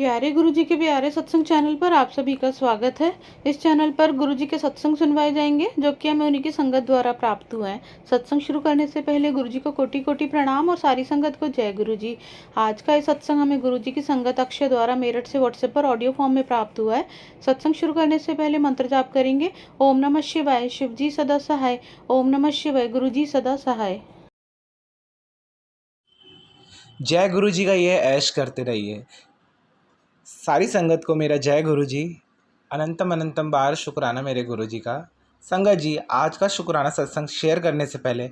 प्यारे गुरुजी के प्यारे सत्संग चैनल पर आप सभी का स्वागत है। इस चैनल पर गुरुजी के सत्संग सुनवाए जाएंगे जो कि हमें उन्हीं की संगत द्वारा प्राप्त हुए हैं। सत्संग शुरू करने से पहले गुरुजी को कोटि कोटि प्रणाम और सारी संगत को जय गुरुजी। आज का ये सत्संग हमें गुरुजी की संगत अक्षय द्वारा मेरठ से व्हाट्सएप पर ऑडियो फॉर्म में प्राप्त हुआ है। सत्संग शुरू करने से पहले मंत्र जाप करेंगे। ओम नमः शिवाय, शिव जी सदा सहाय। ओम नमः शिवाय, गुरुजी सदा सहाय। जय गुरु जी का ये ऐश करते रहिए। सारी संगत को मेरा जय गुरु जी। अनंतम अनंतम बार शुक्राना मेरे गुरु जी का। संगत जी, आज का शुक्राना सत्संग शेयर करने से पहले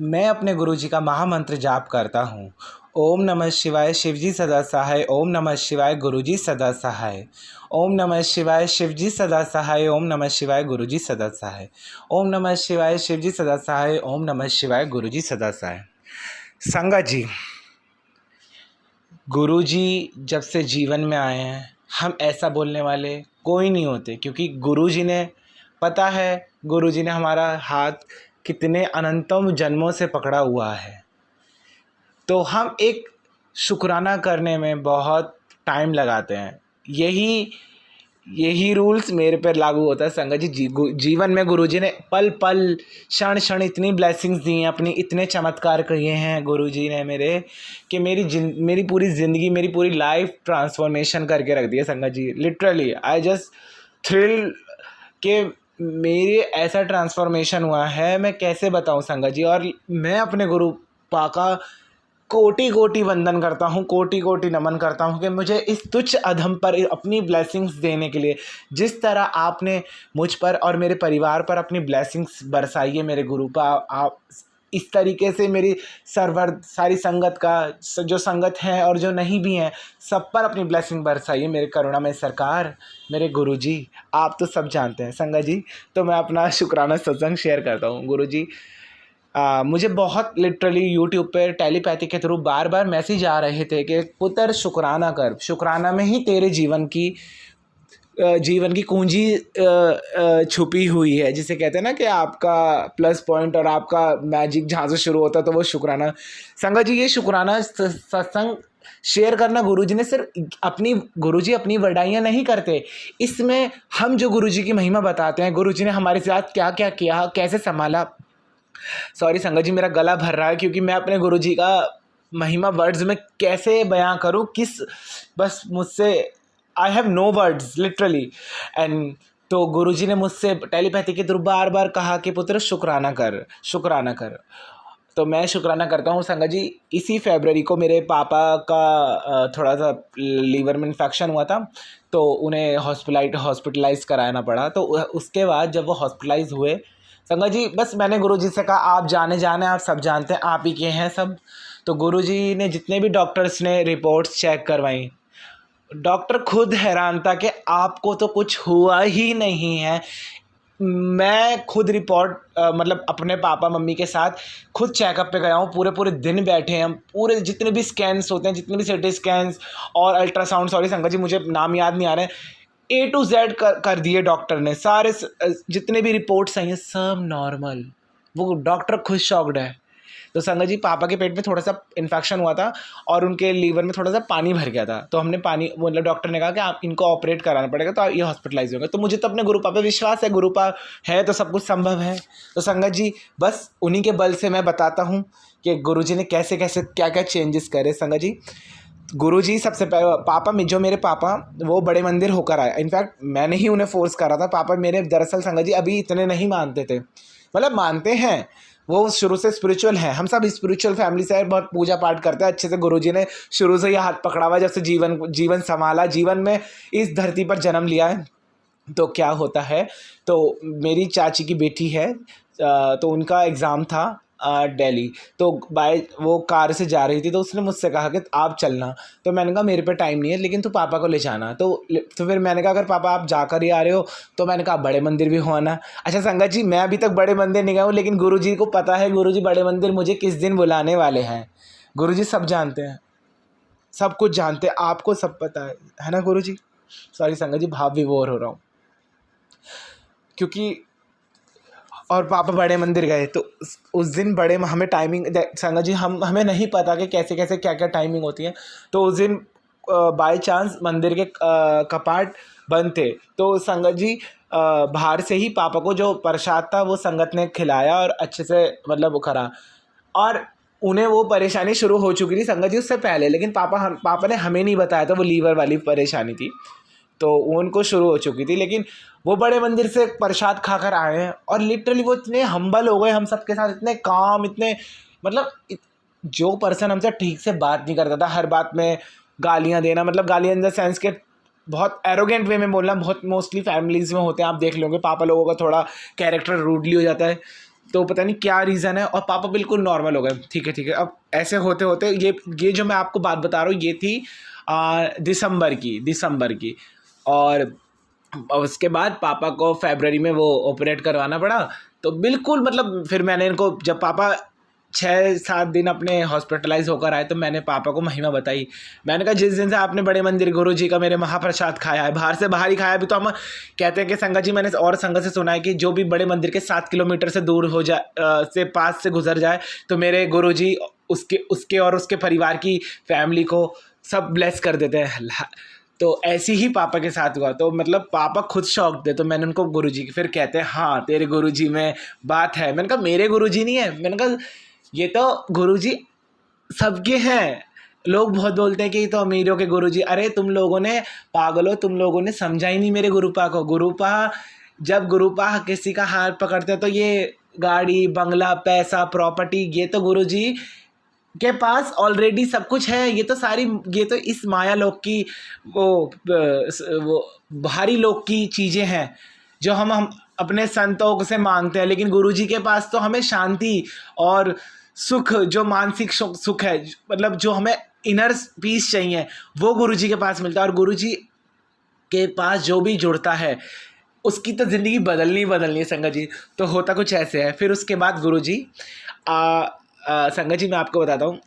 मैं अपने गुरु जी का महामंत्र जाप करता हूँ। ओम नमः शिवाय, शिव जी सदा सहाय। ओम नमः शिवाय, गुरु जी सदा सहाय। ओम नमः शिवाय, शिव जी सदा सहाय। ओम नमः शिवाय, गुरु जी सदा सहाय। ओम नमः शिवाय, शिव जी सदा सहाय। ओम नमः शिवाय, गुरु जी सदा सहाय। संगत जी, गुरुजी जब से जीवन में आए हैं, हम ऐसा बोलने वाले कोई नहीं होते, क्योंकि गुरुजी ने, पता है गुरुजी ने हमारा हाथ कितने अनंतम जन्मों से पकड़ा हुआ है। तो हम एक शुक्राना करने में बहुत टाइम लगाते हैं। यही रूल्स मेरे पर लागू होता है संगत जी। जीवन में गुरुजी ने पल पल, क्षण क्षण इतनी ब्लेसिंग्स दी हैं, अपनी इतने चमत्कार किए हैं गुरुजी ने मेरे, कि मेरी पूरी ज़िंदगी, मेरी पूरी लाइफ ट्रांसफॉर्मेशन करके रख दी है संगत जी। लिटरली आई जस्ट थ्रिल कि मेरे ऐसा ट्रांसफॉर्मेशन हुआ है, मैं कैसे बताऊं संगत जी। और मैं अपने गुरु पा का कोटि कोटि वंदन करता हूँ, कोटि कोटि नमन करता हूँ कि मुझे इस तुच्छ अधम पर अपनी ब्लेसिंग्स देने के लिए, जिस तरह आपने मुझ पर और मेरे परिवार पर अपनी ब्लेसिंग्स बरसाई है मेरे गुरु पा, आप इस तरीके से मेरी सारी संगत का, जो संगत है और जो नहीं भी हैं, सब पर अपनी ब्लेसिंग बरसाई है मेरे करुणामय सरकार, मेरे गुरुजी। आप तो सब जानते हैं संगत जी। तो मैं अपना शुक्राना सत्संग शेयर करता हूँ। गुरुजी, मुझे बहुत लिटरली यूट्यूब पर टेलीपैथी के थ्रू बार बार मैसेज आ रहे थे कि पुत्र शुक्राना कर, शुक्राना में ही तेरे जीवन की कुंजी छुपी हुई है। जिसे कहते हैं ना कि आपका प्लस पॉइंट और आपका मैजिक जहाँ से शुरू होता है, तो वो शुक्राना। संगत जी, ये शुक्राना सत्संग शेयर करना, गुरुजी ने सिर्फ गुरुजी अपनी वडाइयाँ नहीं करते, इसमें हम जो गुरुजी की महिमा बताते हैं, गुरुजी ने हमारे साथ क्या क्या किया, कैसे संभाला। सॉरी संगत जी, मेरा गला भर रहा है, क्योंकि मैं अपने गुरुजी का महिमा वर्ड्स में कैसे बयां करूं, बस मुझसे I have no words literally. And तो गुरुजी ने मुझसे टेलीपैथी के थ्रू बार बार कहा कि पुत्र शुक्राना कर, शुक्राना कर। तो मैं शुक्राना करता हूँ संगत जी। इसी फरवरी को मेरे पापा का थोड़ा सा लीवर में इन्फेक्शन हुआ था, तो उन्हें हॉस्पिटलाइज कराना पड़ा। तो उसके बाद जब वो हॉस्पिटलाइज हुए संगत जी, बस मैंने गुरुजी से कहा, आप जाने आप सब जानते हैं, आप ही के हैं सब। तो गुरुजी ने जितने भी डॉक्टर्स ने रिपोर्ट्स चेक करवाई, डॉक्टर खुद हैरान था कि आपको तो कुछ हुआ ही नहीं है। मैं खुद रिपोर्ट मतलब अपने पापा मम्मी के साथ खुद चेकअप पे गया हूँ, पूरे दिन बैठे हैं हम, पूरे जितने भी स्कैन्स होते हैं, जितने भी सिटी स्कैन्स और अल्ट्रासाउंड, सॉरी संगत जी मुझे नाम याद नहीं आ रहे हैं, A to Z कर दिए डॉक्टर ने। सारे जितने भी रिपोर्ट्स आई हैं सब नॉर्मल। वो डॉक्टर खुद शॉक्ड है। तो संगत जी, पापा के पेट में थोड़ा सा इन्फेक्शन हुआ था और उनके लीवर में थोड़ा सा पानी भर गया था। तो हमने पानी, मतलब डॉक्टर ने कहा कि आप इनको ऑपरेट कराना पड़ेगा, तो ये हॉस्पिटलाइज होंगे। तो मुझे तो अपने गुरुपा पे विश्वास है, गुरुपा है तो सब कुछ संभव है। तो संगत जी, बस उन्हीं के बल से मैं बताता हूँ कि गुरुजी ने कैसे कैसे क्या क्या चेंजेस करे। संगत जी, गुरुजी सबसे पापा में, जो मेरे पापा वो बड़े मंदिर होकर आए। इनफैक्ट मैंने ही उन्हें फोर्स करा था। पापा मेरे दरअसल संगत जी अभी इतने नहीं मानते थे, मतलब मानते हैं, वो शुरू से स्पिरिचुअल हैं। हम सब स्पिरिचुअल फैमिली से, बहुत पूजा पाठ करते हैं अच्छे से। गुरुजी ने शुरू से ये हाथ पकड़ा हुआ, जब से जीवन संभाला, जीवन में इस धरती पर जन्म लिया है। तो क्या होता है, तो मेरी चाची की बेटी है, तो उनका एग्ज़ाम था दिल्ली। तो वो कार से जा रही थी, तो उसने मुझसे कहा कि आप चलना। तो मैंने कहा मेरे पे टाइम नहीं है, लेकिन तू पापा को ले जाना। तो फिर मैंने कहा अगर पापा आप जाकर ही आ रहे हो, तो मैंने कहा बड़े मंदिर भी हो आना। अच्छा संगत जी, मैं अभी तक बड़े मंदिर नहीं गया हूँ, लेकिन गुरुजी को पता है, गुरुजी बड़े मंदिर मुझे किस दिन बुलाने वाले हैं। गुरुजी सब जानते हैं, सब कुछ जानते हैं, आपको सब पता है ना गुरुजी। सॉरी संगत जी, भाव विभोर हो रहा हूँ, क्योंकि और पापा बड़े मंदिर गए। तो उस दिन बड़े हमें टाइमिंग संगत जी, हमें नहीं पता कि कैसे कैसे क्या क्या टाइमिंग होती है। तो उस दिन बाय चांस मंदिर के कपाट बंद थे, तो संगत जी बाहर से ही पापा को जो प्रसाद था वो संगत ने खिलाया और अच्छे से मतलब वो करा। और उन्हें वो परेशानी शुरू हो चुकी थी संगत जी उससे पहले, लेकिन पापा ने हमें नहीं बताया था, वो लीवर वाली परेशानी थी तो वो उनको शुरू हो चुकी थी। लेकिन वो बड़े मंदिर से प्रसाद खाकर आए हैं और लिटरली वो इतने हम्बल हो गए हम सबके साथ, इतने काम, इतने मतलब जो पर्सन हमसे ठीक से बात नहीं करता था, हर बात में गालियाँ देना, मतलब गालियाँ इन द सेंस के बहुत एरोगेंट वे में बोलना, बहुत मोस्टली फैमिलीज़ में होते हैं, आप देख लोगे पापा लोगों का थोड़ा कैरेक्टर रूडली हो जाता है, तो पता नहीं क्या रीज़न है, और पापा बिल्कुल नॉर्मल हो गए। ठीक है ठीक है। अब ऐसे होते होते ये जो मैं आपको बात बता रहा हूँ ये थी दिसंबर की। और उसके बाद पापा को फरवरी में वो ऑपरेट करवाना पड़ा, तो बिल्कुल मतलब फिर मैंने इनको, जब पापा 6-7 दिन अपने हॉस्पिटलाइज होकर आए तो मैंने पापा को महिमा बताई। मैंने कहा जिस दिन से आपने बड़े मंदिर गुरु जी का मेरे महाप्रसाद खाया है, बाहर से बाहर ही खाया, अभी तो हम कहते हैं कि संगत जी, मैंने और संगत से सुना है कि जो भी बड़े मंदिर के 7 किलोमीटर से दूर हो जाए से पास से गुजर जाए तो मेरे गुरु जी उसके और उसके परिवार की फैमिली को सब ब्लेस कर देते हैं। तो ऐसी ही पापा के साथ हुआ, तो मतलब पापा खुद शौक थे, तो मैंने उनको गुरुजी की, फिर कहते हैं हाँ तेरे गुरुजी में बात है। मैंने कहा मेरे गुरुजी नहीं है, मैंने कहा ये तो गुरुजी सबके हैं। लोग बहुत बोलते हैं कि ये तो अमीरों के गुरुजी, अरे तुम लोगों ने पागलो, तुम लोगों ने समझा ही नहीं मेरे गुरुपा को। गुरुपा जब गुरुपा किसी का हाथ पकड़ते हैं तो ये गाड़ी बंगला पैसा प्रॉपर्टी ये तो गुरुजी के पास ऑलरेडी सब कुछ है। ये तो इस माया लोक की वो बाहरी लोक की चीज़ें हैं जो हम अपने संतों से मांगते हैं, लेकिन गुरुजी के पास तो हमें शांति और सुख, जो मानसिक सुख है, मतलब जो हमें इनर पीस चाहिए, वो गुरुजी के पास मिलता है। और गुरुजी के पास जो भी जुड़ता है उसकी तो ज़िंदगी बदलनी है संगत जी। तो होता कुछ ऐसे है। फिर उसके बाद गुरुजी संगत जी मैं आपको बताता हूँ,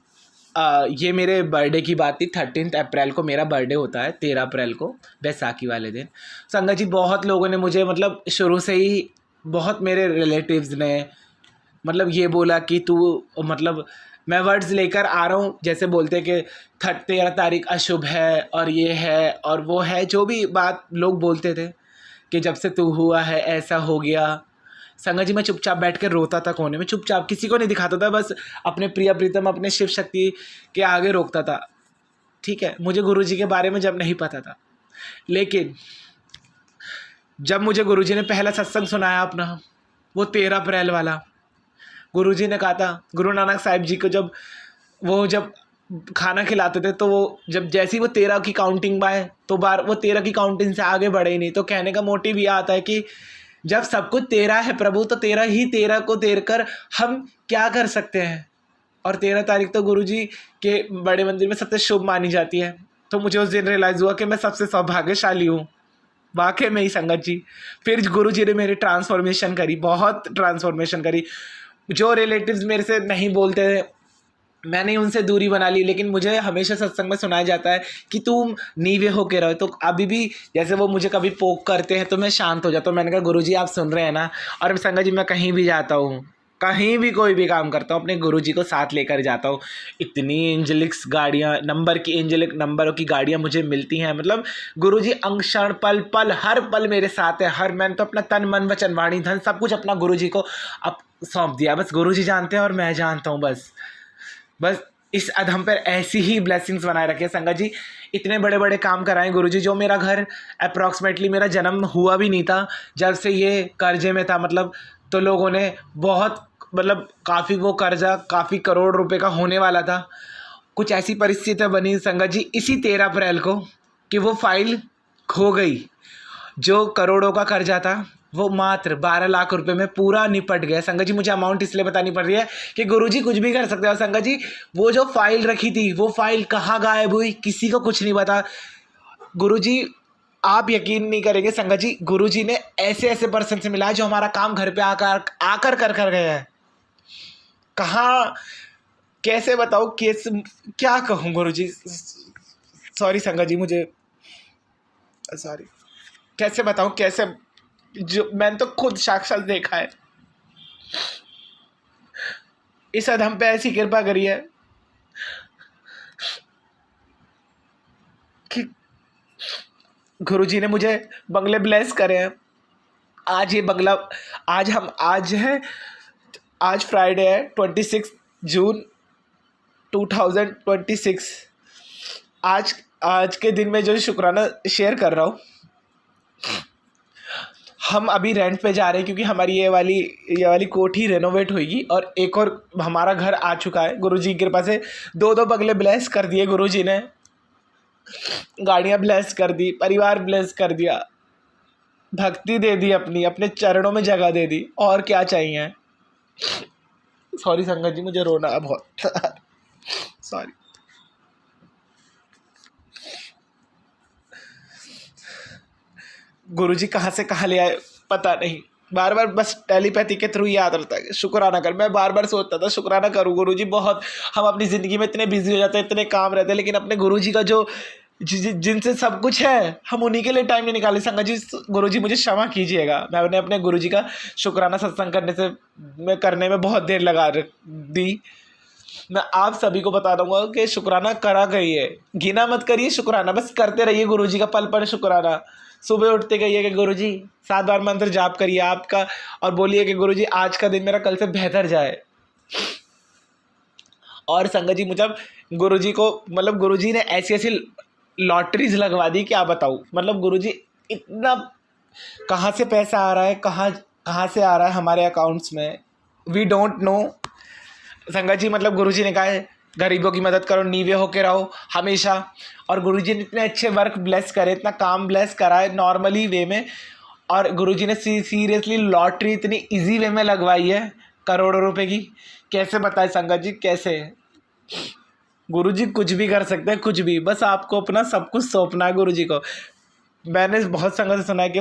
ये मेरे बर्थडे की बात थी। 13 अप्रैल को मेरा बर्थडे होता है, 13 अप्रैल को बैसाखी वाले दिन। संगत जी बहुत लोगों ने मुझे मतलब शुरू से ही, बहुत मेरे रिलेटिव्स ने मतलब ये बोला कि तू, मतलब मैं वर्ड्स लेकर आ रहा हूँ, जैसे बोलते कि 13 तारीख अशुभ है और ये है और वो है, जो भी बात लोग बोलते थे कि जब से तू हुआ है ऐसा हो गया। संगत जी मैं चुपचाप बैठ कर रोता था कोने में, चुपचाप, किसी को नहीं दिखाता था, बस अपने प्रिय प्रीतम अपने शिव शक्ति के आगे रोकता था। ठीक है, मुझे गुरुजी के बारे में जब नहीं पता था, लेकिन जब मुझे गुरुजी ने पहला सत्संग सुनाया अपना, वो 13 अप्रैल वाला, गुरुजी ने कहा था, गुरु नानक साहिब जी को जब खाना खिलाते थे तो वो जब जैसी वो 13 की काउंटिंग पाए तो वो 13 की काउंटिंग से आगे बढ़े ही नहीं। तो कहने का मोटिव ये आता है कि जब सब कुछ 13 है प्रभु, तो 13 को देर कर हम क्या कर सकते हैं। और 13 तारीख तो गुरुजी के बड़े मंदिर में सबसे शुभ मानी जाती है। तो मुझे उस दिन रियलाइज़ हुआ कि मैं सबसे सौभाग्यशाली हूँ वाकई में ही संगत जी। फिर गुरुजी ने मेरी ट्रांसफॉर्मेशन करी, बहुत ट्रांसफॉर्मेशन करी। जो रिलेटिव्स मेरे से नहीं बोलते थे, मैंने उनसे दूरी बना ली, लेकिन मुझे हमेशा सत्संग में सुनाया जाता है कि तुम नीवे होके रहो। तो अभी भी जैसे वो मुझे कभी पोक करते हैं तो मैं शांत हो जाता हूँ। मैंने कहा गुरुजी आप सुन रहे हैं ना। और संगत जी मैं कहीं भी जाता हूँ, कहीं भी कोई भी काम करता हूँ, अपने गुरुजी को साथ लेकर जाता हूँ। इतनी एंजेलिक्स गाड़ियाँ, एंजेलिक नंबरों की गाड़ियाँ मुझे मिलती हैं। मतलब गुरुजी अंक्षण पल पल हर पल मेरे साथ है। मैंने तो अपना तन मन वचन वाणी धन सब कुछ अपना गुरुजी को अब सौंप दिया। बस गुरुजी जानते हैं और मैं जानता हूँ। बस इस अधम पर ऐसी ही ब्लेसिंग्स बनाए रखे संगत जी। इतने बड़े बड़े काम कराएं गुरुजी, जो मेरा घर अप्रॉक्सीमेटली मेरा जन्म हुआ भी नहीं था जब से ये कर्जे में था। मतलब तो लोगों ने बहुत, मतलब काफ़ी, वो कर्जा काफ़ी करोड़ रुपए का होने वाला था। कुछ ऐसी परिस्थितियाँ बनी संगत जी इसी 13 अप्रैल को कि वो फाइल खो गई। जो करोड़ों का कर्जा था वो मात्र 12 लाख रुपए में पूरा निपट गया। संगत जी मुझे अमाउंट इसलिए बतानी पड़ रही है कि गुरुजी कुछ भी कर सकते हैं। और संगत जी वो जो फाइल रखी थी वो फाइल कहाँ गायब हुई किसी को कुछ नहीं पता। गुरुजी आप यकीन नहीं करेंगे संगत जी, गुरुजी ने ऐसे ऐसे पर्सन से मिला जो हमारा काम घर पे आकर कर गए हैं। कहाँ, कैसे बताऊँ, क्या कहूँ गुरुजी, सॉरी संगत जी, मुझे सॉरी, कैसे बताऊँ, कैसे, जो मैंने तो खुद साक्षात देखा है। इस अधम पे ऐसी कृपा करी है। कि गुरुजी ने मुझे बंगले ब्लेस करे हैं। आज ये बंगला, आज फ्राइडे है 26 जून 2026। आज के दिन में जो शुक्राना शेयर कर रहा हूँ। हम अभी रेंट पे जा रहे हैं क्योंकि हमारी ये वाली कोठी रेनोवेट होगी और एक और हमारा घर आ चुका है। गुरुजी की कृपा से 2 बंगले ब्लेस कर दिए गुरुजी ने, गाड़ियाँ ब्लेस कर दी, परिवार ब्लेस कर दिया, भक्ति दे दी, अपने चरणों में जगह दे दी। और क्या चाहिए। सॉरी संगत जी, मुझे रोना है बहुत सॉरी। गुरुजी कहाँ से कहाँ ले आए पता नहीं। बार बार बस टेलीपैथी के थ्रू याद रहता है शुक्राना कर। मैं बार बार सोचता था शुक्राना करूँ गुरुजी। बहुत हम अपनी ज़िंदगी में इतने बिजी हो जाते हैं, इतने काम रहते हैं, लेकिन अपने गुरुजी का जो जिनसे सब कुछ है, हम उन्हीं के लिए टाइम नहीं निकाले। संगत जी, गुरुजी मुझे क्षमा कीजिएगा। मैंने अपने गुरुजी का शुक्राना सत्संग करने में बहुत देर लगा दी। मैं आप सभी को बता दूंगा कि शुक्राना करा करिए, गिना मत करिए, शुक्राना बस करते रहिए गुरुजी का पल पल शुक्राना। सुबह उठते कहिए कि गुरुजी 7 बार मंत्र जाप करिए आपका, और बोलिए कि गुरुजी आज का दिन मेरा कल से बेहतर जाए। और संगत जी, मुझे गुरुजी को गुरुजी ने ऐसी ऐसी लॉटरीज लगवा दी, क्या बताऊँ। गुरुजी इतना, कहाँ से पैसा आ रहा है, कहाँ से आ रहा है हमारे अकाउंट्स में, वी डोंट नो। संगत जी, गुरुजी ने कहा है गरीबों की मदद करो, नीवे होके रहो हमेशा। और गुरुजी ने इतने अच्छे वर्क ब्लेस करे, इतना काम ब्लेस करा है नॉर्मली वे में। और गुरुजी ने सीरियसली लॉटरी इतनी इजी वे में लगवाई है करोड़ों रुपए की। कैसे बताए संगत जी, कैसे। गुरुजी कुछ भी कर सकते हैं, कुछ भी, बस आपको अपना सब कुछ सौंपना है गुरुजी को। मैंने बहुत संगत से सुना है कि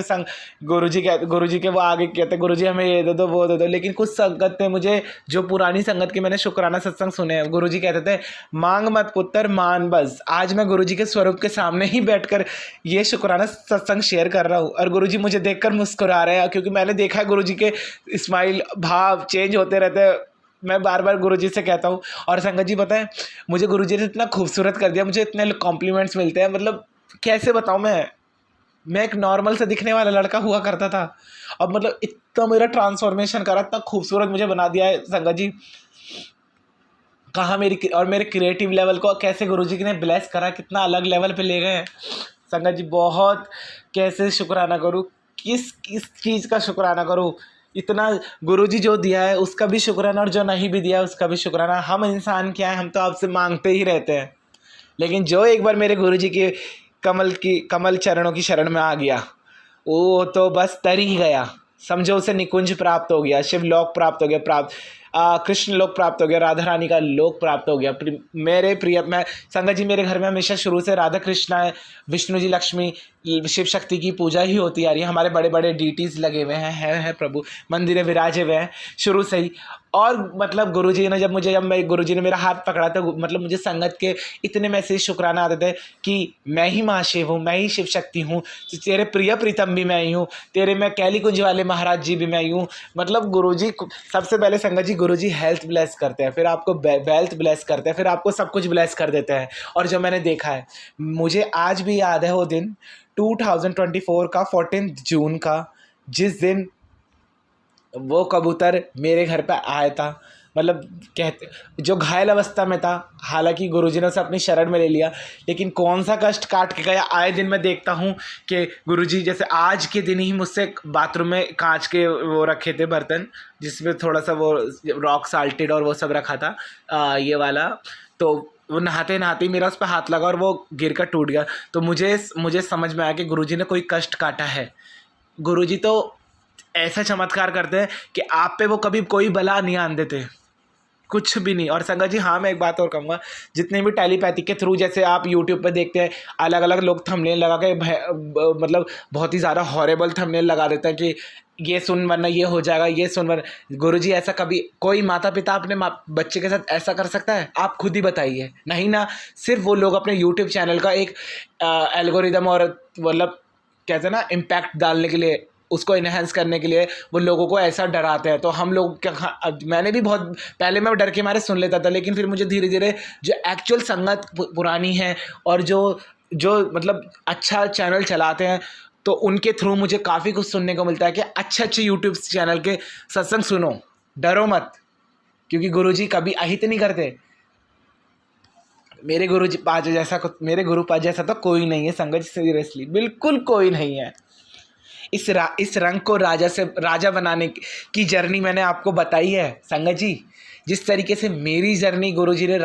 गुरुजी के वो आगे कहते हैं गुरुजी हमें ये दे दो वो दे दो, लेकिन कुछ संगत ने मुझे, जो पुरानी संगत के मैंने शुक्राना सत्संग सुने हैं, गुरुजी कहते थे मांग मत पुत्र मान बस। आज मैं गुरुजी के स्वरूप के सामने ही बैठकर ये शुक्राना सत्संग शेयर कर रहा हूँ और गुरुजी मुझे देखकर मुस्कुरा रहे हैं, क्योंकि मैंने देखा है गुरुजी के स्माइल भाव चेंज होते रहते हैं। मैं बार बार गुरुजी से कहता हूँ। और संगत जी बताएं, मुझे गुरुजी ने इतना खूबसूरत कर दिया, मुझे इतने कॉम्प्लीमेंट्स मिलते हैं, कैसे बताऊँ। मैं एक नॉर्मल से दिखने वाला लड़का हुआ करता था, अब इतना मेरा ट्रांसफॉर्मेशन करा, इतना खूबसूरत मुझे बना दिया है संगत जी। कहाँ मेरे क्रिएटिव लेवल को कैसे गुरुजी ने ब्लेस करा, कितना अलग लेवल पे ले गए हैं संगत जी। बहुत कैसे शुक्राना करूँ, किस चीज़ का शुक्राना करूँ। इतना गुरुजी जो दिया है उसका भी शुक्राना, और जो नहीं भी दिया है उसका भी शुक्राना। हम इंसान क्या है, हम तो आपसे मांगते ही रहते हैं, लेकिन जो एक बार मेरे गुरुजी के कमल चरणों की शरण में आ गया, वो तो बस तर ही गया। समझो उसे निकुंज प्राप्त हो गया, शिवलोक प्राप्त हो गया, कृष्ण लोक प्राप्त हो गया, राधा रानी का लोक प्राप्त हो गया। मैं संगत जी, मेरे घर में हमेशा शुरू से राधा कृष्णा है, विष्णु जी, लक्ष्मी, शिव शक्ति की पूजा ही होती आ रही है। हमारे बड़े बड़े डीटीज लगे हुए हैं प्रभु, मंदिरें विराजे हुए हैं शुरू से ही। और गुरुजी ने जब गुरुजी ने मेरा हाथ पकड़ा था, मुझे संगत के इतने मैसेज शुक्राना आते थे कि मैं ही महाशिव हूँ, मैं ही शिव शक्ति हूँ, तेरे प्रिय प्रीतम भी मैं ही हूँ, तेरे मैं कैली कुंज वाले महाराज जी भी मैं ही हूँ। गुरुजी सबसे पहले संगत जी, गुरुजी हेल्थ ब्लेस करते हैं, फिर आपको वेल्थ ब्लेस करते हैं, फिर आपको सब कुछ ब्लेस कर देते हैं। और जो मैंने देखा है, मुझे आज भी याद है वो दिन 2024 का 14 जून का, जिस दिन वो कबूतर मेरे घर पे आया था। कहते जो घायल अवस्था में था, हालांकि गुरुजी ने उसे अपनी शरण में ले लिया, लेकिन कौन सा कष्ट काट के गया। आए दिन मैं देखता हूँ कि गुरुजी, जैसे आज के दिन ही मुझसे बाथरूम में कांच के वो रखे थे बर्तन, जिसमें थोड़ा सा वो रॉक साल्टेड और वो सब रखा था, ये वाला, तो वो नहाते नहाते ही मेरा उस पर हाथ लगा और वो गिर कर टूट गया। तो मुझे समझ में आया कि गुरुजी ने कोई कष्ट काटा है। गुरुजी तो ऐसा चमत्कार करते हैं कि आप पे वो कभी कोई बला नहीं आने देते, कुछ भी नहीं। और संगत जी, हाँ, मैं एक बात और कहूँगा, जितने भी टेलीपैथी के थ्रू, जैसे आप यूट्यूब पे देखते हैं, अलग अलग लोग थंबनेल लगा के बहुत ही ज़्यादा हॉरेबल थंबनेल लगा देते हैं कि ये सुन वरना ये हो जाएगा, ये सुन वरना। गुरुजी ऐसा कभी कोई माता पिता अपने बच्चे के साथ ऐसा कर सकता है? आप खुद ही बताइए। नहीं ना। सिर्फ वो लोग अपने यूट्यूब चैनल का एक एल्गोरिदम और कहते हैं ना, इम्पैक्ट डालने के लिए, उसको इन्हेंस करने के लिए वो लोगों को ऐसा डराते हैं। तो हम लोग क्या, मैंने भी बहुत पहले मैं डर के मारे सुन लेता था, लेकिन फिर मुझे धीरे धीरे जो एक्चुअल संगत पुरानी है और जो जो मतलब अच्छा चैनल चलाते हैं, तो उनके थ्रू मुझे काफ़ी कुछ सुनने को मिलता है कि अच्छे अच्छे यूट्यूब चैनल के सत्संग सुनो, डरो मत, क्योंकि गुरुजी कभी अहित नहीं करते। मेरे गुरु पाद जैसा तो कोई नहीं है संगत जी, सीरियसली बिल्कुल कोई नहीं है। इस रंग को राजा बनाने की जर्नी मैंने आपको बताई है संगत जी। जिस तरीके से मेरी जर्नी गुरुजी ने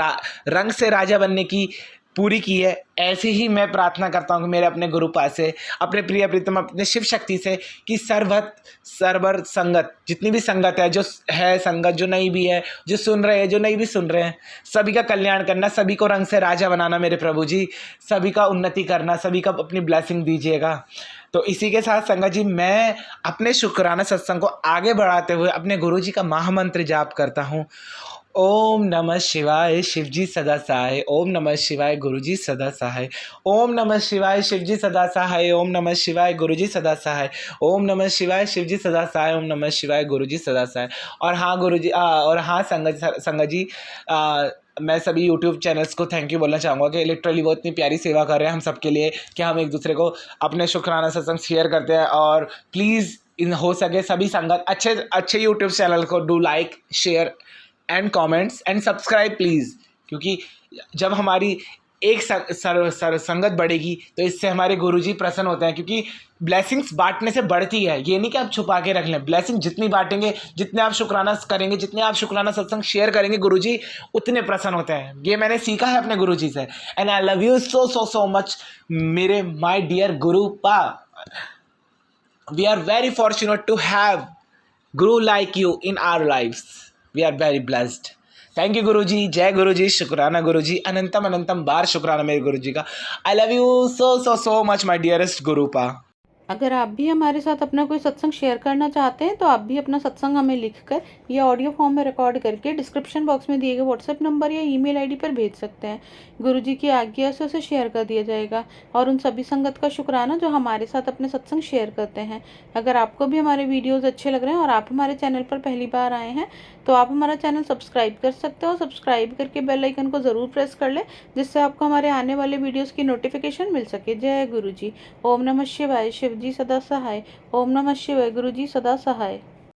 रंग से राजा बनने की पूरी की है, ऐसे ही मैं प्रार्थना करता हूँ कि मेरे अपने गुरु पास से, अपने प्रिय प्रीतम, अपने शिव शक्ति से, कि सर्वर संगत, जितनी भी संगत है, जो है संगत, जो नहीं भी है, जो सुन रहे हैं, जो नहीं भी सुन रहे हैं, सभी का कल्याण करना, सभी को रंग से राजा बनाना मेरे प्रभु जी, सभी का उन्नति करना, सभी का अपनी ब्लेसिंग दीजिएगा। तो इसी के साथ संगत जी मैं अपने शुक्राना सत्संग को आगे बढ़ाते हुए अपने गुरु जी का महामंत्र जाप करता हूँ। ओम नमः शिवाय शिवजी सदा सहाय, ओम नमः शिवाय गुरुजी सदा सहाय, ओम नमः शिवाय शिवजी सदा सहाय, ओम नमः शिवाय गुरुजी सदा सहाय, ओम नमः शिवाय शिवजी सदा सहाय, ओम नमः शिवाय गुरुजी सदा सहाय। और हाँ गुरुजी, और हाँ संगत जी, मैं सभी यूट्यूब चैनल्स को थैंक यू बोलना चाहूँगा कि लिटरली वो इतनी प्यारी सेवा कर रहे हैं हम सबके लिए, कि हम एक दूसरे को अपने शुक्राना सत्संग शेयर करते हैं। और प्लीज़ हो सके सभी संगत अच्छे यूट्यूब चैनल को do like, share and comments and subscribe please, क्योंकि जब हमारी एक संगत बढ़ेगी तो इससे हमारे गुरुजी प्रसन्न होते हैं, क्योंकि ब्लेसिंग्स बांटने से बढ़ती है। ये नहीं कि आप छुपा के रख लें, ब्लेसिंग जितनी बांटेंगे, जितने आप शुक्राना करेंगे, जितने आप शुक्राना सत्संग शेयर करेंगे, गुरुजी उतने प्रसन्न होते हैं। ये मैंने सीखा है अपने गुरुजी से। And I love you so much मेरे my dear Gurupa. We are very fortunate to have guru like you in our lives. We are very blessed. Thank you Guruji, जय गुरुजी, शुक्राना गुरुजी, अनंतम बार शुक्राना मेरे गुरुजी का। I love you so much my dearest Gurupa. अगर आप भी हमारे साथ अपना कोई सत्संग शेयर करना चाहते हैं तो आप भी अपना सत्संग हमें लिखकर या ऑडियो फॉर्म में रिकॉर्ड करके डिस्क्रिप्शन बॉक्स में दिए गए व्हाट्सएप नंबर या ईमेल आईडी पर भेज सकते हैं। गुरुजी की आज्ञा से उसे शेयर कर दिया जाएगा। और उन सभी संगत का शुक्राना जो हमारे साथ अपने सत्संग शेयर करते हैं। अगर आपको भी हमारे वीडियोज़ अच्छे लग रहे हैं और आप हमारे चैनल पर पहली बार आए हैं तो आप हमारा चैनल सब्सक्राइब कर सकते हो। सब्सक्राइब करके बेल आइकन को ज़रूर प्रेस कर लें, जिससे आपको हमारे आने वाले वीडियोज़ की नोटिफिकेशन मिल सके। जय गुरुजी। ओम नमः शिवाय शिवजी सदा सहाय, ओम नमः शिवाय गुरुजी सदा सहाय।